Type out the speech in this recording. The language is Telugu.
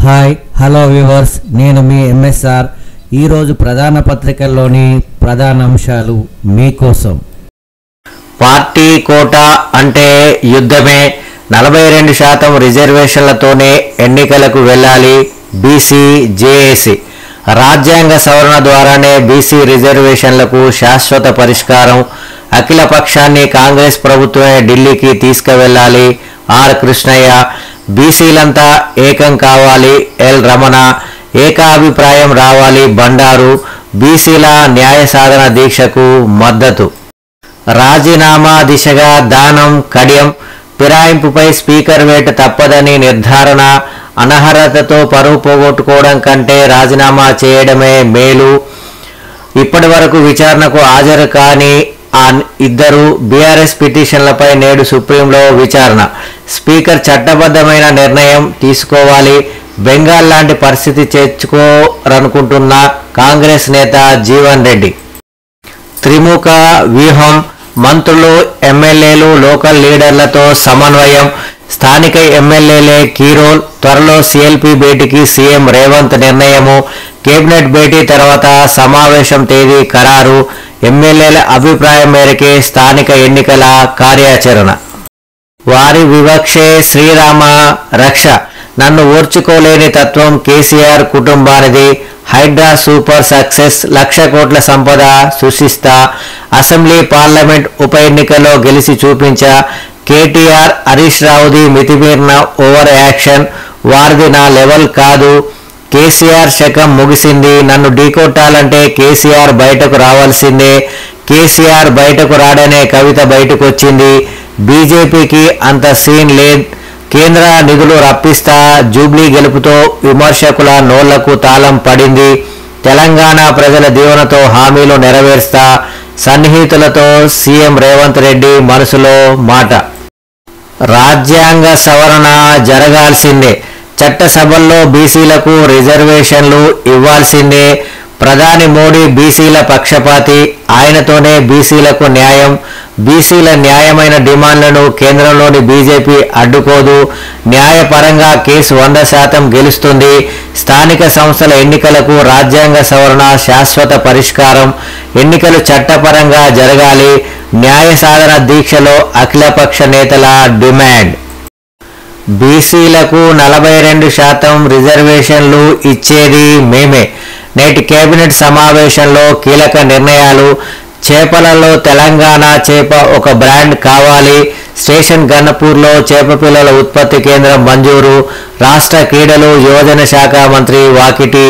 హాయ్ హలో వ్యూవర్స్, నేను మీ ఎంఎస్ఆర్. ఈరోజు ప్రధాన పత్రికల్లోని ప్రధాన అంశాలు మీకోసం. పార్టీ కోటా అంటే యుద్ధమే. 42% రిజర్వేషన్లతోనే ఎన్నికలకు వెళ్ళాలి బీసీ జేఏసీ. రాజ్యాంగ సవరణ ద్వారానే బీసీ రిజర్వేషన్లకు శాశ్వత పరిష్కారం. అఖిల పక్షాన్ని కాంగ్రెస్ ప్రభుత్వమే ఢిల్లీకి తీసుకువెళ్ళాలి ఆర్ కృష్ణయ్య. బీసీలంతా ఏకం కావాలి ఎల్ రమణ. ఏకాభిప్రాయం రావాలి బండారు. బీసీల న్యాయ సాధన దీక్షకు మద్దతు. రాజీనామా దిశగా దానం కడియం. ఫిరాయింపుపై స్పీకర్ వేట తప్పదని నిర్ధారణ. అనర్హతతో పరువు పోగొట్టుకోవడం కంటే రాజీనామా చేయడమే మేలు. ఇప్పటి వరకు విచారణకు హాజరు కాని ఆ ఇద్దరు బీఆర్ఎస్ పిటిషన్లపై నేడు సుప్రీంలో విచారణ. స్పీకర్ చట్టబద్ధమైన నిర్ణయం తీసుకోవాలి. బెంగాల్ లాంటి పరిస్థితి చేర్చుకోరనుకుంటున్న కాంగ్రెస్ నేత జీవన్ రెడ్డి. త్రిముఖ వ్యూహం. మంత్రులు, ఎమ్మెల్యేలు, లోకల్ లీడర్లతో సమన్వయం. స్థానిక ఎమ్మెల్యేలే కీరోల్. త్వరలో సీఎల్పీ భేటీకి సీఎం రేవంత్ నిర్ణయము. కేబినెట్ భేటీ తర్వాత సమావేశం తేదీ ఖరారు. ఎమ్మెల్యేల అభిప్రాయం మేరకే స్థానిక ఎన్నికల కార్యాచరణ. వారి వివక్షే శ్రీరామ రక్ష. నన్ను ఓర్చుకోలేని తత్వం కేసీఆర్ కుటుంబానిది. Hydraa super success. 1,00,000 కోట్ల సంపద సృష్టిస్తా. అసెంబ్లీ పార్లమెంట్ ఉప ఎన్నికల్లో గెలిచి చూపించా. కేటీఆర్ హరీష్ రావుది మితిమీరిన ఓవర్ యాక్షన్. వారిది నా లెవెల్ కాదు. కేసీఆర్ శకం ముగిసింది. నన్ను ఢీకొట్టాలంటే కేసీఆర్ బయటకు రావాల్సిందే. కేసీఆర్ బయటకు రాడనే కవిత బయటకు వచ్చింది. బీజేపీకి అంత సీన్ లేదు. కేంద్ర నిధులు రప్పిస్తా. జూబ్లీ గెలుపుతో విమర్శకుల నోళ్లకు తాళం పడింది. తెలంగాణ ప్రజల దీవెనతో హామీలు నెరవేర్స్తా. సన్నిహితులతో సీఎం రేవంత్ రెడ్డి మనసులో మాట. రాజ్యాంగ సవరణ జరగాల్సిందే. చట్టసభల్లో బీసీలకు రిజర్వేషన్లు ఇవ్వాల్సిందే. ప్రధాని మోడీ బీసీల పక్షపాతి. ఆయనతోనే బీసీలకు న్యాయం. బీసీల న్యాయమైన డిమాండ్లను కేంద్రంలోని బీజేపీ అడ్డుకోదు. న్యాయపరంగా కేసు 100% గెలుస్తుంది. స్థానిక సంస్థల ఎన్నికలకు రాజ్యాంగ సవరణ శాశ్వత పరిష్కారం. ఎన్నికలు చట్టపరంగా జరగాలి. న్యాయ సాధన దీక్షలో అఖిలపక్ష నేతల డిమాండ్. బీసీలకు 42% రిజర్వేషన్లు ఇచ్చేది మేమే. నేటి కేబినెట్ సమావేశంలో కీలక నిర్ణయాలు. చేపలలో తెలంగాణ చేప ఒక బ్రాండ్ కావాలి. స్టేషన్ గన్నపూర్లో చేప పిల్లల ఉత్పత్తి కేంద్రం మంజూరు. రాష్ట్ర క్రీడలు యువజన శాఖ మంత్రి వాకిటి